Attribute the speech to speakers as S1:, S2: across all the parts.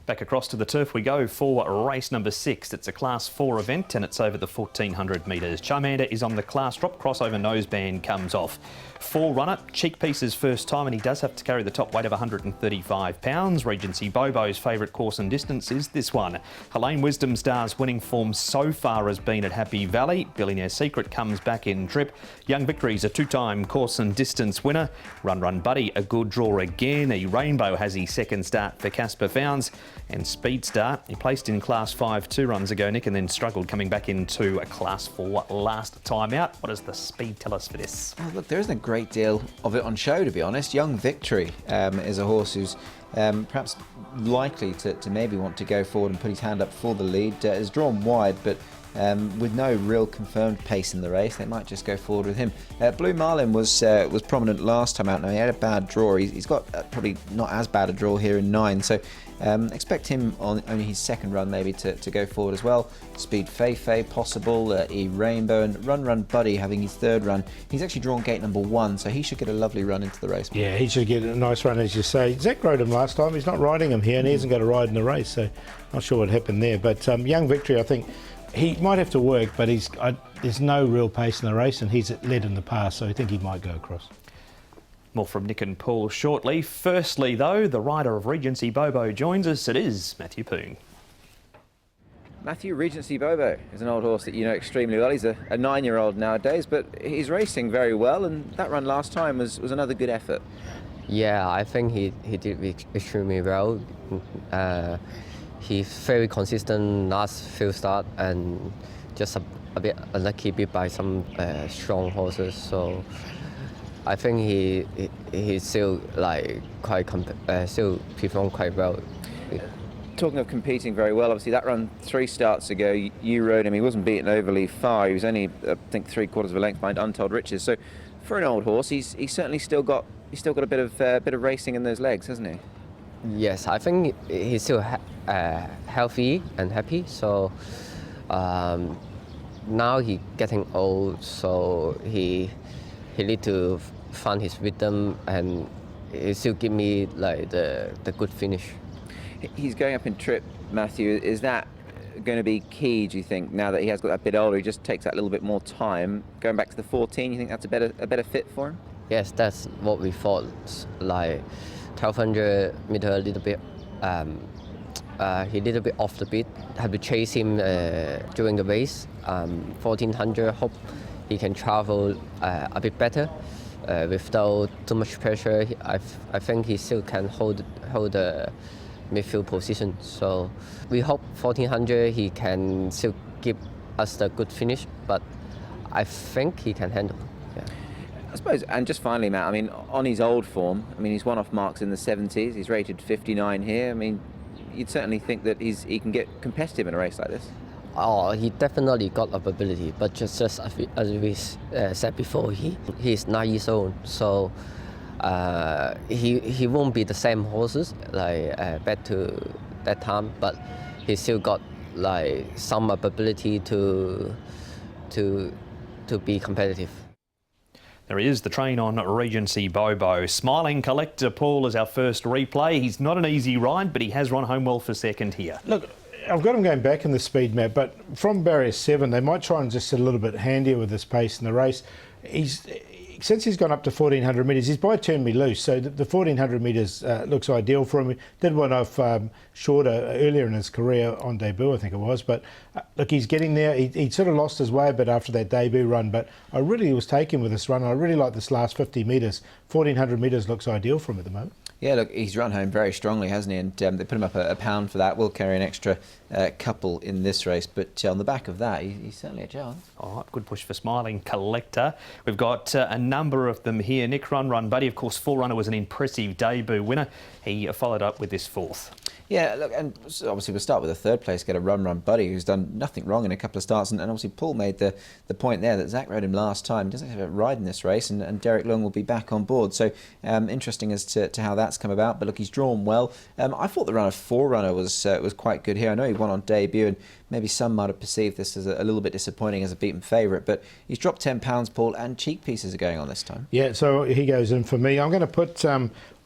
S1: Back across to the turf we go for race number 6. It's a Class 4 event and it's over the 1400 metres. Charmander is on the class drop, crossover noseband comes off. Forerunner, Cheek Pieces first time, and he does have to carry the top weight of 135 pounds. Regency Bobo's favourite course and distance is this one. Helene Wisdom Star's winning form so far has been at Happy Valley. Billionaire Secret comes back in trip. Young Victory's a two-time course and distance winner. Run Run Buddy, a good draw again. A Rainbow has his second start for Casper Founds. And Speed Star, he placed in Class 5 2 runs ago, Nick, and then struggled coming back into a Class 4 last time out. What does the speed tell us for this?
S2: Oh, look, there isn't a great deal of it on show, to be honest. Young Victory is a horse who's perhaps likely to maybe want to go forward and put his hand up for the lead. Is drawn wide, but with no real confirmed pace in the race, they might just go forward with him. Blue Marlin was prominent last time out. Now, he had a bad draw. He's got probably not as bad a draw here in 9, so expect him on only his second run maybe to go forward as well. Speed Feifei possible, E Rainbow, and Run Run Buddy having his third run. He's actually drawn gate number 1, so he should get a lovely run into the race.
S3: Yeah, he should get a nice run, as you say. Zach rode him last time. He's not riding him here, and he hasn't got a ride in the race, so not sure what happened there. But Young Victory, I think, he might have to work, but there's no real pace in the race, and he's led in the past, so I think he might go across.
S1: More from Nick and Paul shortly. Firstly, though, the rider of Regency Bobo joins us. It is Matthew Poon.
S2: Matthew, Regency Bobo is an old horse that you know extremely well. He's a 9-year-old nowadays, but he's racing very well, and that run last time was another good effort.
S4: Yeah, I think he did extremely well. He's very consistent last few starts and just a bit unlucky bit by some strong horses. So I think he still still performed quite well.
S2: Talking of competing very well, obviously that run 3 starts ago, you rode him. He wasn't beaten overly far. He was only, I think, 3/4 of a length behind Untold Riches. So for an old horse, he's certainly still got a bit of racing in those legs, hasn't he?
S4: Yes, I think he's still healthy and happy. So now he's getting old, so he need to find his rhythm, and he still give me like the good finish.
S2: He's going up in trip, Matthew. Is that going to be key, do you think, now that he has got that bit older? He just takes that little bit more time. Going back to the 14, you think that's a better fit for him?
S4: Yes, that's what we thought. Like 1200 meter, a little bit. He little bit off the beat. Had to chase him during the race. 1400, hope he can travel a bit better without too much pressure. I think he still can hold the midfield position. So we hope 1400 he can still give us the good finish. But I think he can handle. Yeah.
S2: I suppose, and just finally, Matt, I mean, on his old form, I mean, he's one-off marks in the 70s. He's rated 59 here. I mean, you'd certainly think that he can get competitive in a race like this.
S4: Oh, he definitely got ability, but just as we said before, he's 9 years old, so he won't be the same horses like back to that time, but he still got like some ability to be competitive.
S1: There he is, the train on Regency Bobo. Smiling Collector, Paul, is our first replay. He's not an easy ride, but he has run home well for second here.
S3: Look, I've got him going back in the speed map, but from barrier 7, they might try and just sit a little bit handier with this pace in the race. Since he's gone up to 1400 metres, he's by turned me loose, so the 1400 metres looks ideal for him. He did one off shorter earlier in his career on debut, I think it was, but look, he's getting there. He sort of lost his way a bit after that debut run, but I really was taken with this run. I really like this last 50 metres. 1400 metres looks ideal for him at the moment.
S2: Yeah, look, he's run home very strongly, hasn't he? And they put him up a pound for that. We'll carry an extra couple in this race, but on the back of that, he's certainly a chance.
S1: All right, good push for Smiling Collector. We've got a number of them here. Nick Run Run Buddy, of course, Forerunner was an impressive debut winner. He followed up with this 4th.
S2: Yeah, look, and obviously we'll start with a third place, get a Run Run Buddy, who's done nothing wrong in a couple of starts, and obviously Paul made the point there that Zach rode him last time. He doesn't have a ride in this race, and Derek Leung will be back on board, so interesting as to how that's come about. But look, he's drawn well. I thought the run of Forerunner was quite good here. I know he won on debut, and maybe some might have perceived this as a little bit disappointing as a beaten favourite, but he's dropped £10, Paul, and Cheek Pieces are going on this time.
S3: Yeah, so he goes in for me. I'm going to put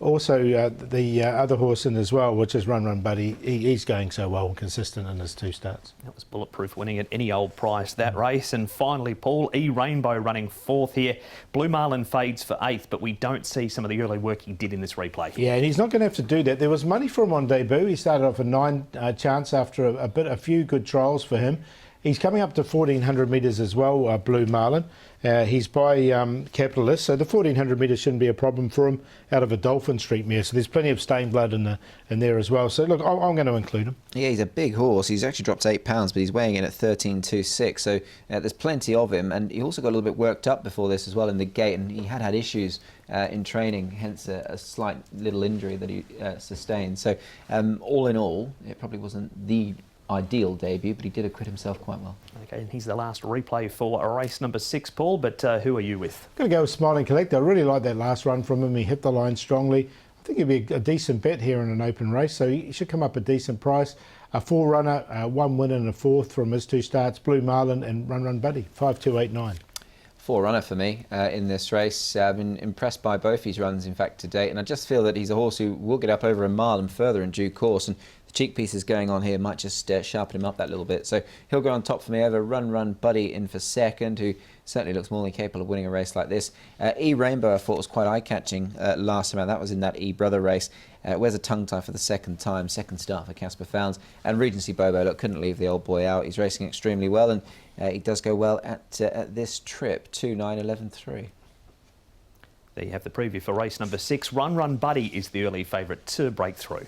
S3: Also, the other horse in as well, which is Run Run Buddy, he's going so well and consistent in his 2 starts.
S1: That was bulletproof, winning at any old price, that race. And finally, Paul, E-Rainbow running 4th here. Blue Marlin fades for 8th, but we don't see some of the early work he did in this replay.
S3: Yeah, and he's not going to have to do that. There was money for him on debut. He started off a 9 chance after a few good trials for him. He's coming up to 1,400 metres as well, Blue Marlin. He's by Capitalist, so the 1,400 metres shouldn't be a problem for him out of a Dolphin Street mare. So there's plenty of stained blood in there as well. So look, I'm going to include him.
S2: Yeah, he's a big horse. He's actually dropped 8 pounds, but he's weighing in at 13.26. So there's plenty of him, and he also got a little bit worked up before this as well in the gate, and he had issues in training, hence a slight little injury that he sustained. So all in all, it probably wasn't the ideal debut, but he did acquit himself quite well.
S1: Okay, and he's the last replay for race number 6, Paul, but who are you with?
S3: I'm going to go with Smiling Collector. I really like that last run from him. He hit the line strongly. I think he'd be a decent bet here in an open race, so he should come up a decent price. A 4-runner, 1 win and a 4th from his 2 starts, Blue Marlin and Run Run Buddy, 5-2-8-9.
S2: 4-runner for me in this race. I've been impressed by both his runs, in fact, to date, and I just feel that he's a horse who will get up over a mile and further in due course, and the cheek pieces going on here might just sharpen him up that little bit. So he'll go on top for me over Run Run Buddy in for 2nd, who certainly looks more than capable of winning a race like this. E-Rainbow I thought was quite eye-catching last time out. That was in that E-Brother race. Wears a tongue tie for the 2nd time, 2nd start for Casper Founds. And Regency Bobo, look, couldn't leave the old boy out. He's racing extremely well, and he does go well at this trip, 2-9-11-3.
S1: There you have the preview for race number 6. Run Run Buddy is the early favourite to break through.